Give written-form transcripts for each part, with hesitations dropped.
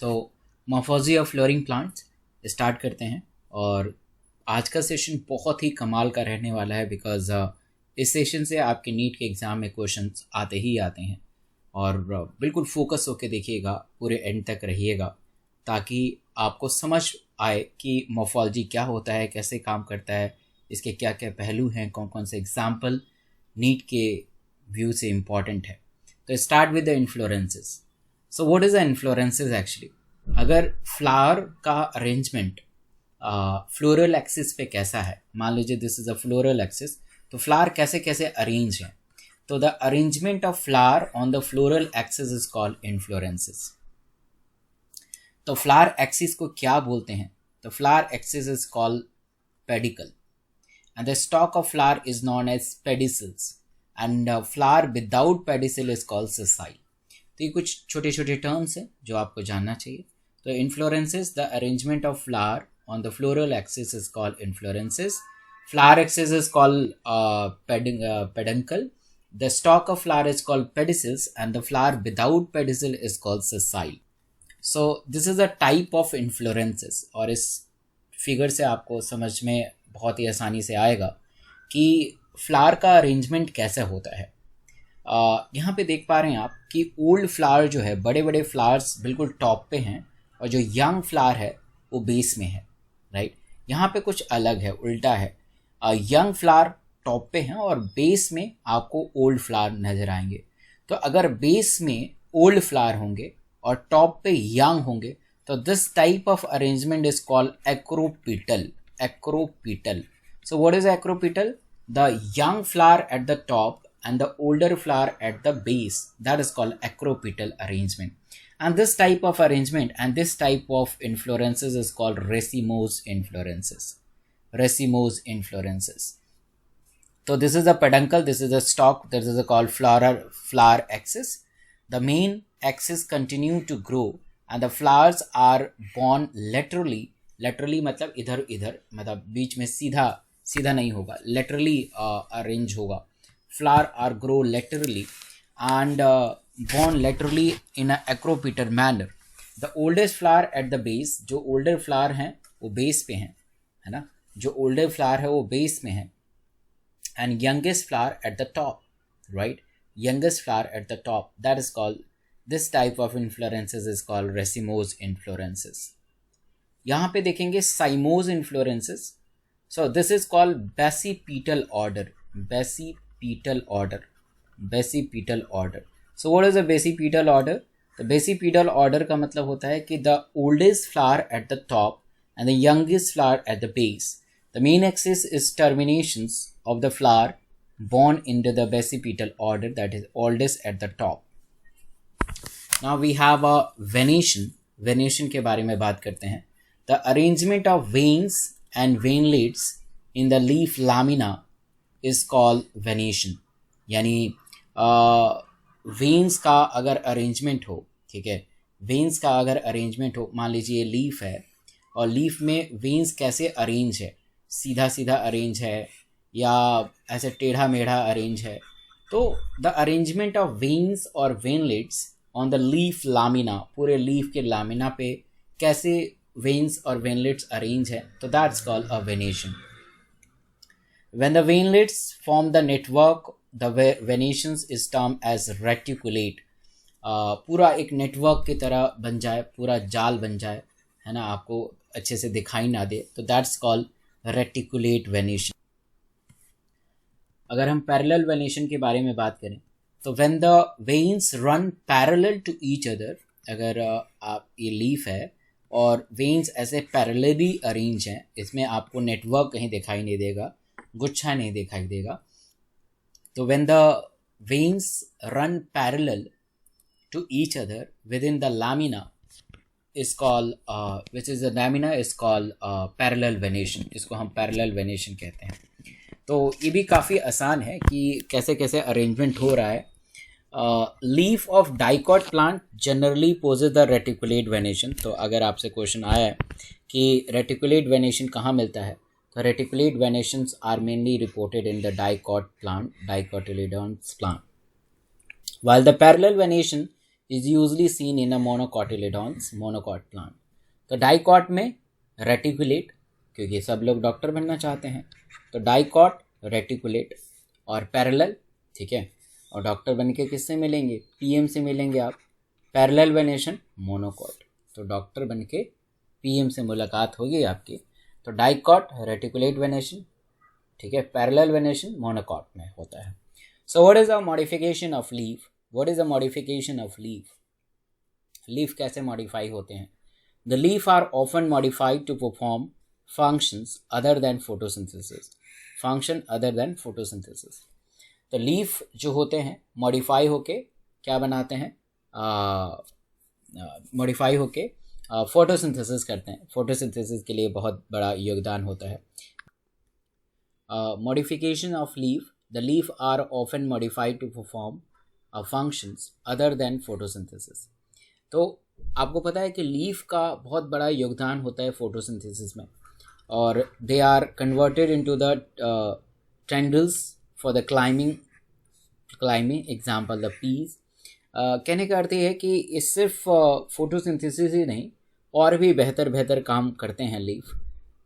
तो morphology of flooring plants start करते हैं। और आज का सेशन बहुत ही कमाल का रहने वाला है बिकॉज इस सेशन से आपके नीट के एग्ज़ाम में क्वेश्चंस आते ही आते हैं। और बिल्कुल फोकस होकर देखिएगा, पूरे एंड तक रहिएगा ताकि आपको समझ आए कि मॉर्फोलॉजी क्या होता है, कैसे काम करता है, इसके क्या क्या पहलू हैं, कौन कौन से एग्जाम्पल नीट के व्यू से इम्पॉर्टेंट है। तो start with the inflorescences. So what is the inflorescences actually? अगर फ्लावर का अरेंजमेंट फ्लोरल एक्सिस पे कैसा है, मान लीजिए this is a floral axis, तो फ्लावर कैसे कैसे अरेंज हैं, तो the arrangement of flower on the floral axis is called inflorescences. तो फ्लावर एक्सिस को क्या बोलते हैं? तो flower axis is called pedicel and the stalk of flower is known as pedicels and flower without pedicel is called sessile। तो ये कुछ छोटे छोटे टर्म्स हैं जो आपको जानना चाहिए। तो inflorescences, the arrangement of flower on the floral axis is called inflorescences, flower axis is called peduncle, the stalk of flower is called pedicels and the flower without pedicel is called sessile। so this is a type of inflorescences। और इस figure से आपको समझ में बहुत ही आसानी से आएगा कि फ्लावर का अरेंजमेंट कैसे होता है। यहाँ पे देख पा रहे हैं आप कि ओल्ड फ्लावर जो है, बड़े बड़े फ्लावर्स बिल्कुल टॉप पे हैं और जो यंग फ्लावर है वो बेस में है, राइट। यहाँ पे कुछ अलग है, उल्टा है। यंग फ्लावर टॉप पे हैं और बेस में आपको ओल्ड फ्लावर नज़र आएंगे। तो अगर बेस में ओल्ड फ्लावर होंगे और टॉप पे यंग होंगे तो this type of arrangement is called acropetal. Acropetal। So what is acropetal? The young flower at the top and the older flower at the base, that is called acropetal arrangement। And this type of arrangement and this type of inflorescences is called racemose inflorescences। Racemose inflorescences। So this is a peduncle, this is a stalk, this is a called flower axis। The main axis continue to grow and the flowers are born laterally। Laterally मतलब इधर इधर, मतलब बीच में सीधा सीधा नहीं होगा, laterally arrange होगा। Flower are grow laterally and borne laterally in a acropetal manner. The oldest flower at the base, जो ओल्डर फ्लावर हैं वो बेस पे हैं, है ना, जो ओल्डर फ्लावर है वो बेस में है। And youngest flower at the top, right, youngest flower at the top, that is called, this type of inflorescences is called racemose inflorescences. यहाँ पे देखेंगे cymose inflorescences. So this is called basipetal order. Basipetal order, basipetal order. So what is a basipetal order? The basipetal order का मतलब होता है कि the oldest flower at the top and the youngest flower at the base. The main axis is terminations of the flower born into the basipetal order, that is oldest at the top। now we have a venation। venation के बारे में बात करते हैं। The arrangement of veins and veinlets in the leaf lamina is called venation। यानी veins का अगर arrangement हो, ठीक है, वेन्स का अगर अरेंजमेंट हो, मान लीजिए लीफ है और लीफ में वेन्स कैसे अरेंज है, सीधा सीधा अरेंज है या ऐसे टेढ़ा मेढ़ा अरेंज है, तो द अरेंजमेंट ऑफ वेन्स और veinlets on the leaf lamina, पूरे लीफ के लामिना पे कैसे veins or venlets arrange है, तो that's called a venation। when the venlets form the network, the venations is termed as reticulate। पूरा एक network की तरह बन जाए, पूरा जाल बन जाए, है ना, आपको अच्छे से दिखाई ना दे, तो that's called reticulate venation। अगर हम parallel venation के बारे में बात करें तो when the veins run parallel to each other, अगर आप ये लीफ है और वेन्स ऐसे पैरेलली अरेंज हैं, इसमें आपको नेटवर्क कहीं दिखाई नहीं देगा, गुच्छा नहीं दिखाई देगा। तो when the veins run parallel to each other within the lamina is called, which is the lamina is called parallel venation. इसको हम पैरेलल वेनेशन कहते हैं। तो ये भी काफ़ी आसान है कि कैसे कैसे अरेंजमेंट हो रहा है। Leaf of dicot plant generally poses the reticulate venation. तो अगर आपसे क्वेश्चन आया है कि रेटिकुलेट वेनेशन कहाँ मिलता है, तो reticulate venations are mainly reported in the dicot plant, dicotyledons plant, while the parallel venation is usually seen in a monocotyledons monocot plant. तो डाइकॉट में रेटिकुलेट, क्योंकि सब लोग डॉक्टर बनना चाहते हैं, तो डाइकॉट, रेटिकुलेट और पैरेलल, ठीक है। और डॉक्टर बन के किससे मिलेंगे? पीएम से मिलेंगे आप। पैरेलल वेनेशन मोनोकॉट, तो डॉक्टर बन के पीएम से मुलाकात होगी आपकी। तो डाइकॉट, रेटिकुलेट वेनेशन, ठीक है। पैरेलल वेनेशन मोनोकॉट में होता है। So what is a modification of leaf? What is a modification of leaf? Leaf कैसे मॉडिफाई होते हैं? The leaf are often modified to perform functions other than photosynthesis. Function other than photosynthesis. तो leaf जो होते हैं modify होके क्या बनाते हैं? मॉडिफाई होके फोटोसिंथेसिस करते हैं। फोटोसिंथेसिस के लिए बहुत बड़ा योगदान होता है। Modification of leaf, the leaf are often modified to perform functions other than photosynthesis. तो आपको पता है कि लीफ का बहुत बड़ा योगदान होता है फोटोसिंथेसिस में, और they are converted into the tendrils for the climbing example the peas. कहने का अर्थ ये है कि इस सिर्फ फोटोसिंथेसिस ही नहीं, और भी बेहतर काम करते हैं लीफ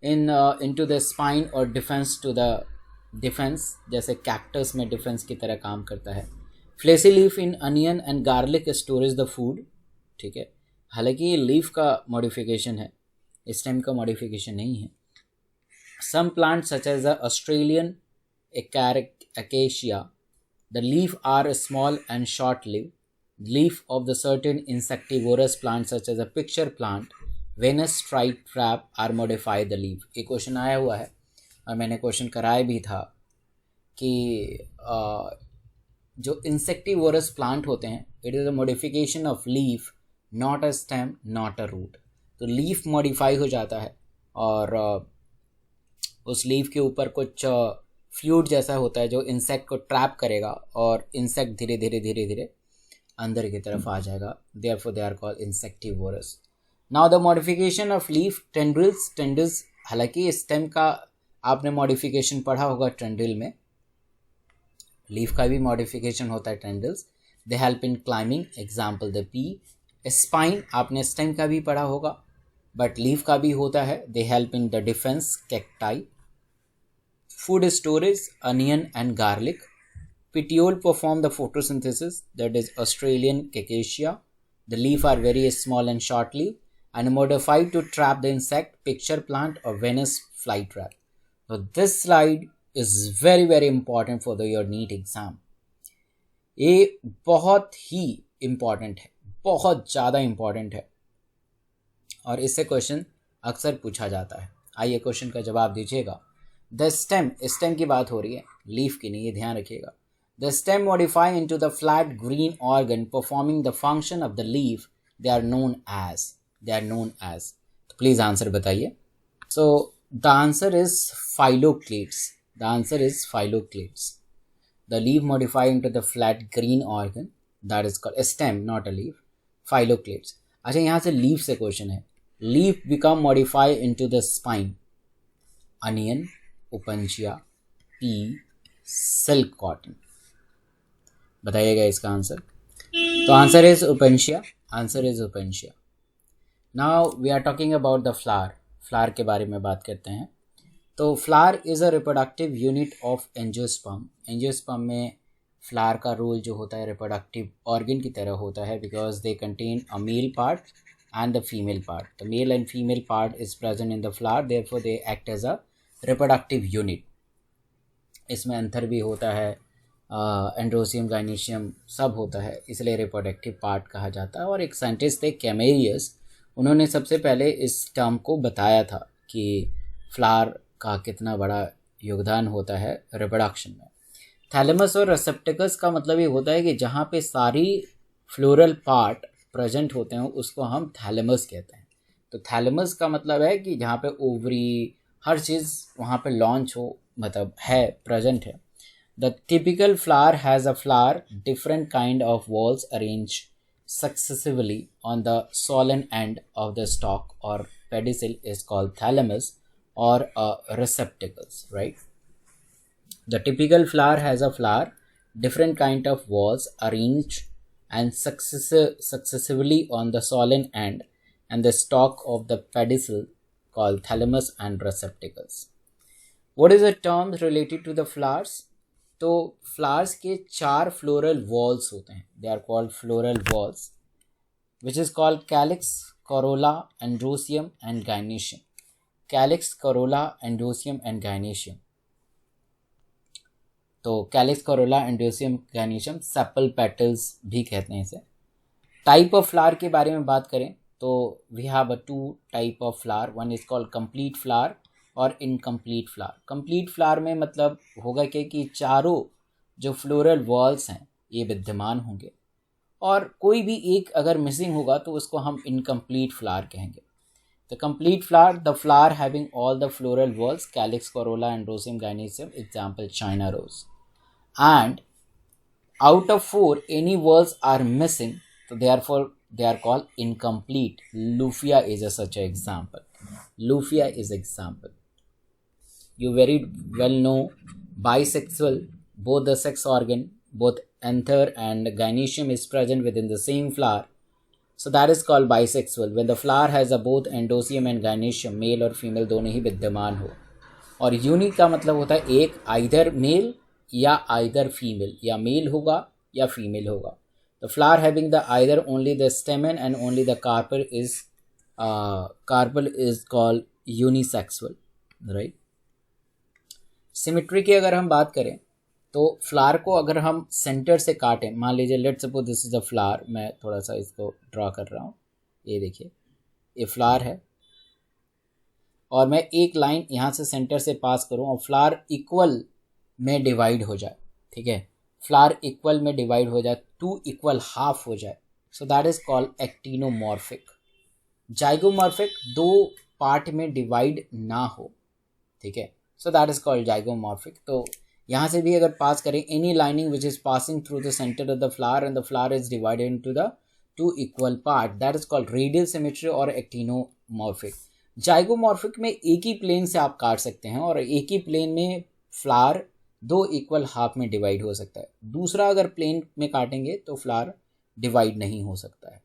इनटू द स्पाइन और डिफेंस टू द डिफेंस, जैसे कैक्टस में डिफेंस की तरह काम करता है। Fleshy leaf in onion and garlic storage the food, ठीक है। हालांकि ये लीफ का मॉडिफिकेशन है, स्टेम का मॉडिफिकेशन नहीं है। Some plant such as the Australian acacia, the leaf are small and short-lived. Leaf of the certain insectivorous plants such as a picture plant, Venus flytrap are modify the leaf। एक question आया हुआ है और मैंने question कराया भी था कि जो इंसेक्टिवोरस प्लांट होते हैं, it is a modification of leaf, not a stem, not a root. तो लीफ मॉडिफाई हो जाता है और उस लीफ के ऊपर कुछ फ्लूइड जैसा होता है जो इंसेक्ट को ट्रैप करेगा, और इंसेक्ट धीरे धीरे अंदर की तरफ आ जाएगा। Therefore they are called insectivorous. Now the modification of leaf tendrils, हालांकि स्टेम का आपने मॉडिफिकेशन पढ़ा होगा टेंड्रिल में, लीफ का भी मॉडिफिकेशन होता है tendrils. They help in climbing, example the P. Spine आपने स्टेम का भी पढ़ा होगा, बट लीफ का भी होता है। They help in the defence, cacti. Food storage, onion and garlic. Petiole perform the photosynthesis, that is Australian Acacia. The leaf are very small and short-lived and modified to trap the insect, picture plant or Venus flytrap. So this slide is very important for your NEET exam. ये बहुत ही important है, बहुत ज़्यादा important है, और इससे question अक्सर पूछा जाता है। आइए क्वेश्चन का जवाब दीजिएगा। द स्टेम की बात हो रही है, लीफ की नहीं, ये ध्यान रखिएगा। The stem modify into the flat green organ performing the function of the leaf, they are known as. तो प्लीज आंसर बताइए। So the answer is phylloclades. The leaf modify into the flat green organ, that is called stem, not a leaf, phylloclades. अच्छा, यहाँ से leaf से question है। Leaf become modify into the spine, onion, opuntia, pea, silk cotton. बताइएगा इसका आंसर। तो answer is opuntia. Now we are talking about the flower के बारे में बात करते हैं। तो flower is a reproductive unit of angiosperm में फ्लावर का रोल जो होता है रिप्रोडक्टिव ऑर्गन की तरह होता है, because they contain a male part and the female part. The male and female part is present in the flower, therefore they act as a reproductive unit. इसमें अंतर भी होता है, एंड्रोसियम, गाइनीशियम सब होता है, इसलिए रिप्रोडक्टिव पार्ट कहा जाता है। और एक साइंटिस्ट थे कैमेरियस, उन्होंने सबसे पहले इस टर्म को बताया था कि फ्लावर का कितना बड़ा योगदान होता है रिप्रोडक्शन में। थैलेमस और रिसेप्टेकल्स का मतलब ये होता है कि जहाँ पे सारी फ्लोरल पार्ट प्रेजेंट होते हैं उसको हम थैलेमस कहते हैं। तो थैलेमस का मतलब है कि जहाँ पे ओवरी हर चीज़ वहाँ पे लॉन्च हो, मतलब है, प्रेजेंट है। The typical flower has a flower different kind of walls arrange successively on the Solan end of the stock और पेडिसिल इज कॉल्ड थैलेमस और receptacles, right? The typical flower has a flower, different kind of walls arranged and successively on the solen end and the stalk of the pedicel called thalamus and receptacles. What is the terms related to the flowers? तो flowers के 4 floral walls होते हैं, they are called floral walls, which is called calyx, corolla, androsium and gynoecium. Calyx, corolla, androsium and gynoecium. तो calyx, corolla, androecium, gynoecium, sepal petals भी कहते हैं इसे. Type of flower के बारे में बात करें तो we have 2 type of flower. One is called complete flower और इनकम्प्लीट फ्लावर. कंप्लीट फ्लावर में मतलब होगा कि चारों जो फ्लोरल वॉल्स हैं ये विद्यमान होंगे और कोई भी एक अगर मिसिंग होगा तो उसको हम इनकम्प्लीट फ्लावर कहेंगे. The complete flower, the flower having all the floral whorls, calyx, corolla, androecium, gynoecium. Example China rose. And out of 4 any whorls are missing, so therefore they are called incomplete. Lufia is such an example. Lufia is example. You very well know bisexual, both the sex organ, both anther and gynoecium is present within the same flower, so that is called bisexual. When the flower has a both endosium and gynoecium, male और female दोनों ही विद्यमान हो. और unique का मतलब होता है एक either male या आइदर फीमेल, या मेल होगा या फीमेल होगा. The flower having the either only the stamen and only the carpel is called unisexual, right. Symmetry की अगर हम बात करें तो फ्लावर को अगर हम सेंटर से काटें, मान लीजिए let's suppose this is a flower, मैं थोड़ा सा इसको ड्रॉ कर रहा हूँ, ये देखिए ये फ्लावर है और मैं एक लाइन यहाँ से सेंटर से पास करूँ और फ्लावर इक्वल में डिवाइड हो जाए, ठीक है, फ्लावर इक्वल में डिवाइड हो जाए, 2 इक्वल हाफ हो जाए, सो that is called actinomorphic. Zygomorphic 2 part में डिवाइड ना हो, ठीक है, सो दैट इज कॉल्ड जाइगोमॉर्फिक. तो यहाँ से भी अगर पास करें any lining which is passing through the centre of the flower and the flower is divided into the 2 equal part, that is called radial symmetry और एक्टिनोमॉर्फिक. जाइगोमॉर्फिक में एक ही plane से आप काट सकते हैं और एक ही प्लेन में फ्लावर 2 इक्वल हाफ में डिवाइड हो सकता है. दूसरा अगर प्लेन में काटेंगे तो फ्लावर डिवाइड नहीं हो सकता है.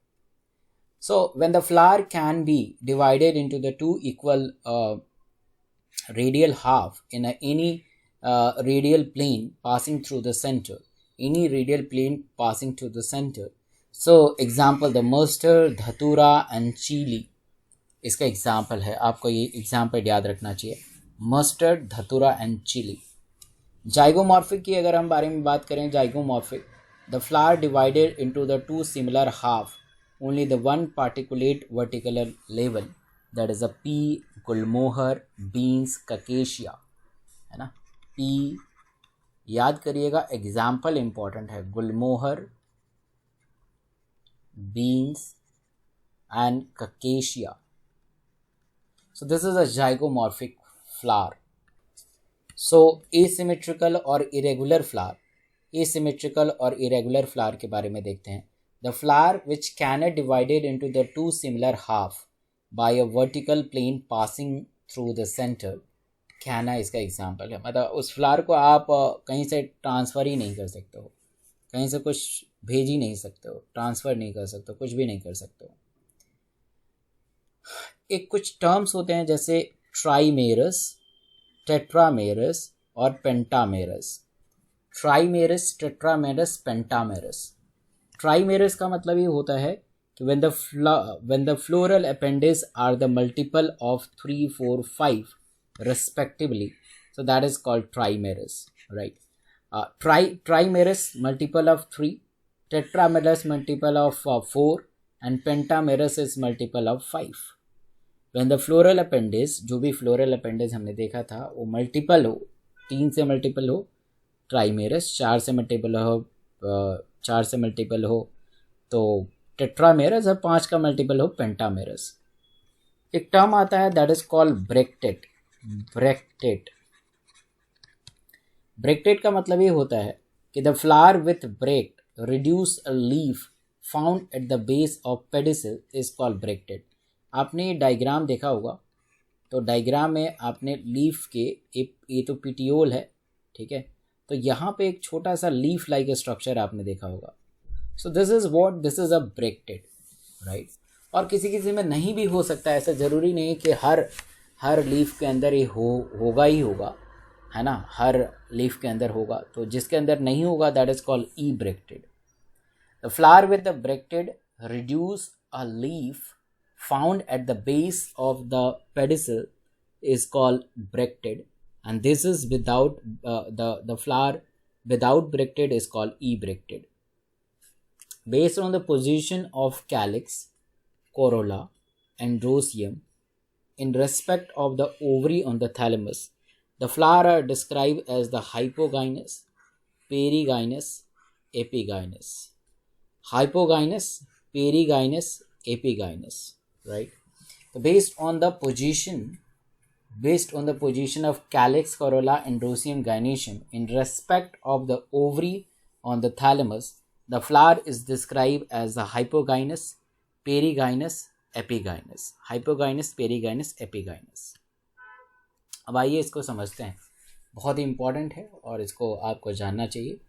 So when the flower can be divided into the 2 equal radial half in any radial plane passing through the centre, any radial plane passing through the centre. So example the mustard, datura and chilli इसका example है. आपको ये example याद रखना चाहिए, mustard, datura and chilli. Zygomorphic की अगर हम बारे में बात करें, zygomorphic the flower divided into the 2 similar half, only the 1 particular vertical level, that is a pea, gulmohar, beans, ककेशिया, है ना. पी याद करिएगा, एग्जाम्पल इंपॉर्टेंट है, गुलमोहर, बीन्स एंड ककेशिया. So this is a zygomorphic flower. So asymmetrical और irregular flower, asymmetrical और irregular flower के बारे में देखते हैं. The flower which can divided into the 2 similar half by a vertical plane passing through the centre, canna इसका example है. मतलब उस फ्लावर को आप कहीं से ट्रांसफ़र ही नहीं कर सकते हो, कहीं से कुछ भेज ही नहीं सकते हो, ट्रांसफ़र नहीं कर सकते हो, कुछ भी नहीं कर सकते हो. एक कुछ टर्म्स होते हैं जैसे ट्राइमेरस, टेट्रामेरस और पेंटामेरस. ट्राइमेरस, tetramerous, pentamerous. ट्राइमेरस का मतलब ये होता है कि when the floral appendages are the multiple of 3, 4, 5 respectively, so that is called trimerous, right. Trimerous multiple of 3, tetramerous multiple of 4 and pentamerous is multiple of 5. When the floral appendage, जो भी floral appendage हमने देखा था वो multiple हो, 3 से multiple हो ट्राइमेरस, 4 से मल्टीपल हो, 4 से मल्टीपल हो तो टेट्रामेरस और 5 का मल्टीपल हो पेंटामेरस. एक टर्म आता है that is called bracteate. Bracteate, bracteate का मतलब ये होता है कि the flower with bract reduce a leaf found at the base of pedicel is called bracteate. आपने डायग्राम देखा होगा, तो डायग्राम में आपने लीफ के ये तो पिटियोल है, ठीक है, तो यहाँ पे एक छोटा सा लीफ लाइक स्ट्रक्चर आपने देखा होगा. So this is a bracteate, right. और किसी किसी में नहीं भी हो सकता है, ऐसा ज़रूरी नहीं कि हर लीफ के अंदर ये होगा ही होगा, है ना, हर लीफ के अंदर होगा। तो जिसके अंदर नहीं होगा that is called ebracteate. The flower with the bracteate reduce a leaf found at the base of the pedicel is called bracted, and this is without the flower without bracted is called ebracted. Based on the position of calyx, corolla, and rosium in respect of the ovary on the thalamus, the flower are described as the hypogynous, perigynous, epigynous. Hypogynous, perigynous, epigynous, right? So based on the position of calyx, corolla, and rosium gynoecium in respect of the ovary on the thalamus, the flower is described as the hypogynous, perigynous, epigynous. Hypogynous, perigynous, epigynous. अब आइए इसको समझते हैं, बहुत ही important है और इसको आपको जानना चाहिए।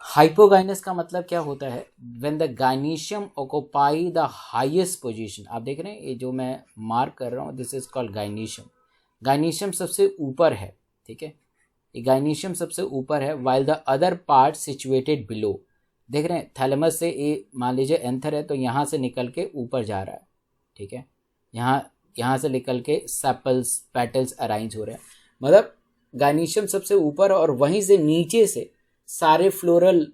हाइपोगाइनस का मतलब क्या होता है? When the gynoecium occupy the highest position. आप देख रहे हैं ये जो मैं मार्क कर रहा हूँ, this is called gynoecium. Gynoecium सबसे ऊपर है, ठीक है, ये गाइनीशियम सबसे ऊपर है, while the other part situated below. देख रहे हैं थैलेमस से ये मान लीजिए एंथर है तो यहाँ से निकल के ऊपर जा रहा है, ठीक है, यहाँ से निकल के सेपल्स पेटल्स अरेंज हो रहे हैं, मतलब गाइनीशियम सबसे ऊपर और वहीं से नीचे से सारे फ्लोरल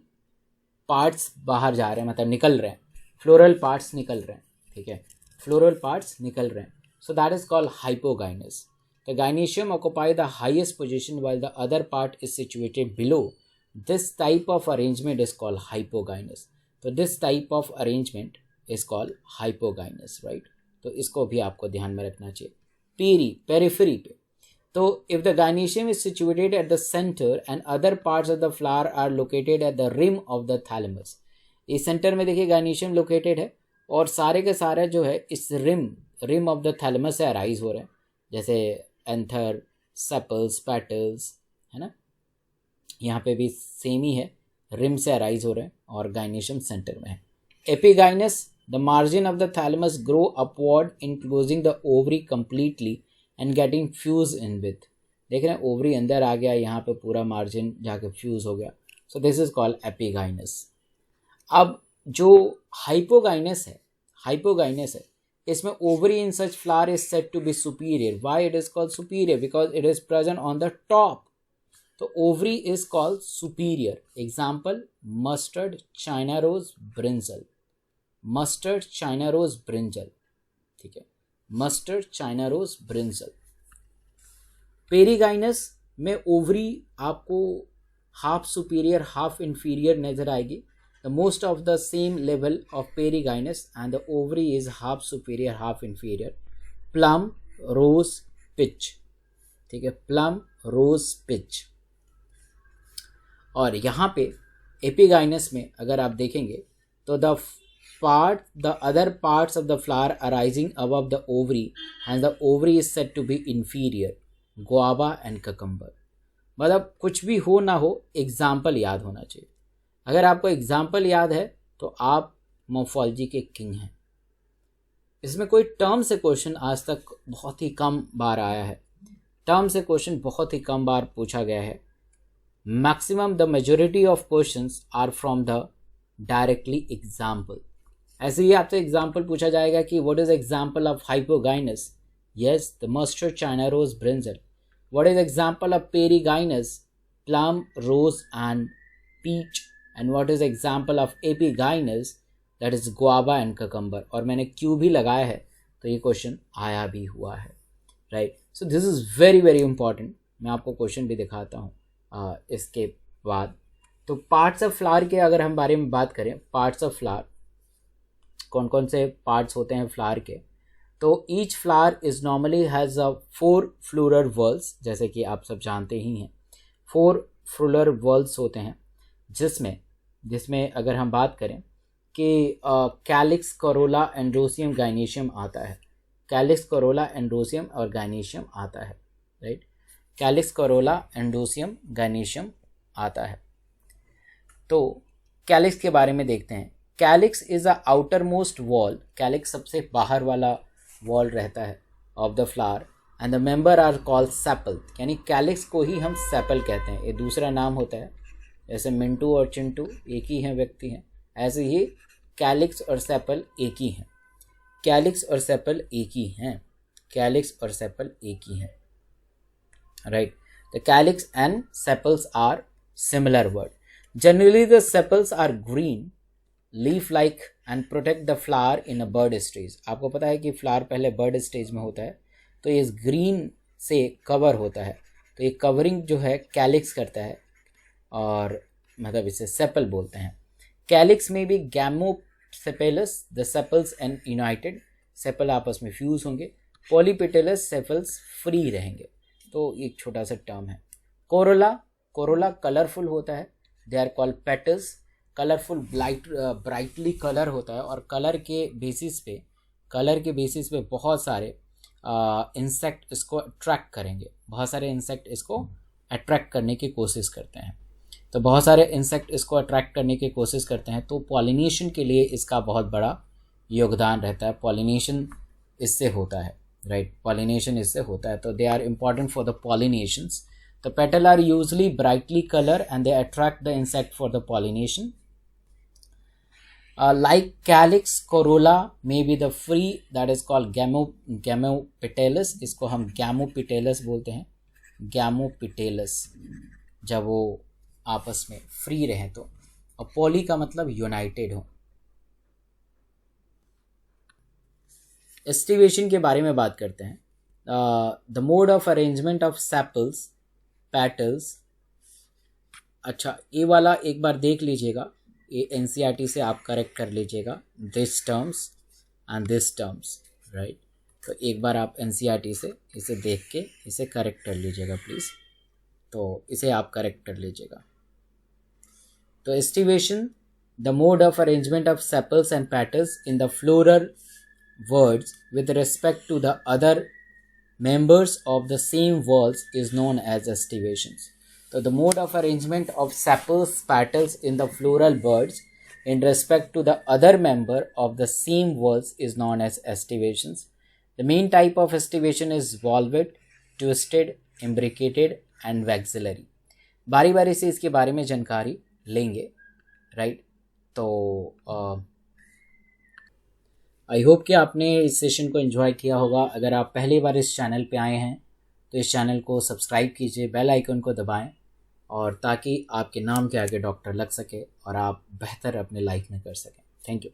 पार्ट्स बाहर जा रहे हैं, मतलब निकल रहे हैं, फ्लोरल पार्ट्स निकल रहे हैं, ठीक है, फ्लोरल पार्ट्स निकल रहे हैं। So that is called hypogynous. The gynoecium occupy the highest position while the other part is situated below. This type of arrangement is called hypogynous. तो this type of arrangement is called hypogynous, right. तो इसको भी आपको ध्यान में रखना चाहिए। Periphery पे, तो if the gynoecium is situated at the center and other parts of the flower are located at the rim of the thalamus, इस सेंटर में देखिए gynoecium लोकेटेड है और सारे के सारे जो है इस रिम ऑफ द थैलेमस से अराइज हो रहे हैं, जैसे एंथर, सेपल्स, पेटल्स, है ना, यहाँ पे भी सेम ही है, रिम से अराइज हो रहे हैं और gynoecium सेंटर में है। Epigynous, the margin of the thalamus grow upward enclosing the ovary completely and getting fuse in with. देख रहे हैं ओवरी अंदर आ गया, यहाँ पे पूरा मार्जिन जाके फ्यूज हो गया, so this is called epigynous. अब जो हाइपोगाइनस है इसमें ovary in such flower is said to be superior. Why it is called superior? Because it is present on the top, तो ovary is called superior. Example mustard, China rose, brinjal. Mustard, China rose, brinjal, ठीक है, mustard, China rose, brinjal. Perigynous में ovary आपको half superior half inferior नजर आएगी। The most of the same level of perigynous and the ovary is half superior half inferior. Plum, rose, peach, ठीक है, plum, rose, pitch. और यहाँ पे epigynous में अगर आप देखेंगे तो the other parts of the flower arising above the ovary and the ovary is said to be inferior, guava and cucumber। मतलब कुछ भी हो ना हो एग्जाम्पल याद होना चाहिए। अगर आपको एग्जाम्पल याद है तो आप मॉर्फोलॉजी के किंग हैं। इसमें कोई टर्म से क्वेश्चन आज तक बहुत ही कम बार आया है, टर्म से क्वेश्चन बहुत ही कम बार पूछा गया है। Maximum the majority of questions are from the directly example. ऐसे ही आपसे एग्जाम्पल पूछा जाएगा कि what is example of hypogynous? Yes, the mustard, China rose, brinjal. What is example of perigynous? Plum, rose and peach. And what is example of epigynous? That is guava and cucumber. और मैंने Q भी लगाया है तो ये question आया भी हुआ है, right. So this is very very important. मैं आपको क्वेश्चन भी दिखाता हूँ इसके बाद। तो पार्ट्स ऑफ फ्लावर के अगर हम बारे में बात करें, पार्ट्स ऑफ फ्लावर कौन कौन से पार्ट्स होते हैं फ्लावर के, तो each flower is normally has 4 floral walls, जैसे कि आप सब जानते ही हैं 4 फ्लोरल वॉल्स होते हैं, जिसमें अगर हम बात करें कि कैलिक्स, कोरोला, एंड्रोसियम, गाइनीशियम आता है। कैलिक्स, कोरोला, एंड्रोसियम और गाइनीशियम आता है, right. Calyx, corolla, androecium, gynoecium आता है। तो कैलिक्स के बारे में देखते हैं। Calyx is a outermost wall, calyx सबसे बाहर वाला वॉल रहता है of the flower, and the member are called sepal, यानी कैलिक्स को ही हम सेपल कहते हैं। ये दूसरा नाम होता है, जैसे मिंटू और चिंटू एक ही हैं, व्यक्ति हैं, ऐसे ही कैलिक्स और सेपल एक ही हैं। कैलिक्स और सेपल एक ही हैं, कैलिक्स और सेपल एक ही हैं, right. The calyx and sepals are similar word. Generally the sepals are green leaf like and protect the flower in a bud stage. आपको पता है कि फ्लावर पहले बर्ड स्टेज में होता है, तो ये ग्रीन से कवर होता है, तो ये कवरिंग जो है कैलिक्स करता है, और मतलब इसे सेपल बोलते हैं। कैलिक्स में भी gamosepalous, the sepals and united, sepal आपस में फ्यूज होंगे। पॉलीपेटलस, सेपल्स फ्री रहेंगे। तो एक छोटा सा टर्म है। कोरोला, कोरोला कलरफुल होता है, they are called petals. Colourful brightly colour होता है, और कलर के बेसिस पे बहुत सारे इंसेक्ट इसको अट्रैक्ट करेंगे, बहुत सारे इंसेक्ट इसको अट्रैक्ट करने की कोशिश करते हैं। तो बहुत सारे इंसेक्ट इसको अट्रैक्ट करने की कोशिश करते हैं, तो पॉलिनेशन के लिए इसका बहुत बड़ा योगदान रहता है। पॉलिनेशन इससे होता है, राइट, पॉलिनेशन इससे होता है, तो they are important for the pollinations. The petal are usually brightly colored and they attract the insect for the pollination. Like calyx, corolla may be the free, that is called gamopetalous. इसको हम gamopetalous बोलते हैं, gamopetalous, जब वो आपस में free रहे तो। और poly का मतलब यूनाइटेड हो। एस्टिवेशन के बारे में बात करते हैं। The mode of arrangement of sepals, petals. अच्छा, ये वाला एक बार देख लीजिएगा, ये एनसीईआरटी से आप करेक्ट कर लीजिएगा, this terms and this terms, right. तो एक बार आप एनसीईआरटी से इसे देख के इसे करेक्ट कर लीजिएगा प्लीज़, तो इसे आप करेक्ट कर लीजिएगा। तो aestivation, the mode of arrangement of sepals and petals in the floral whorls with respect to the other members of the same whorls is known as estivations. So the mode of arrangement of sepals, petals in the floral buds in respect to the other member of the same whorls is known as estivations. The main type of estivation is valved, twisted, imbricated and vexillary. बारी बारी से इसके बारे में जानकारी लेंगे, right. तो I hope कि आपने इस सेशन को एंजॉय किया होगा। अगर आप पहली बार इस चैनल पे आए हैं तो इस चैनल को सब्सक्राइब कीजिए, बेल आइकन को दबाएं, और ताकि आपके नाम के आगे डॉक्टर लग सके और आप बेहतर अपने लाइफ में कर सकें। Thank you.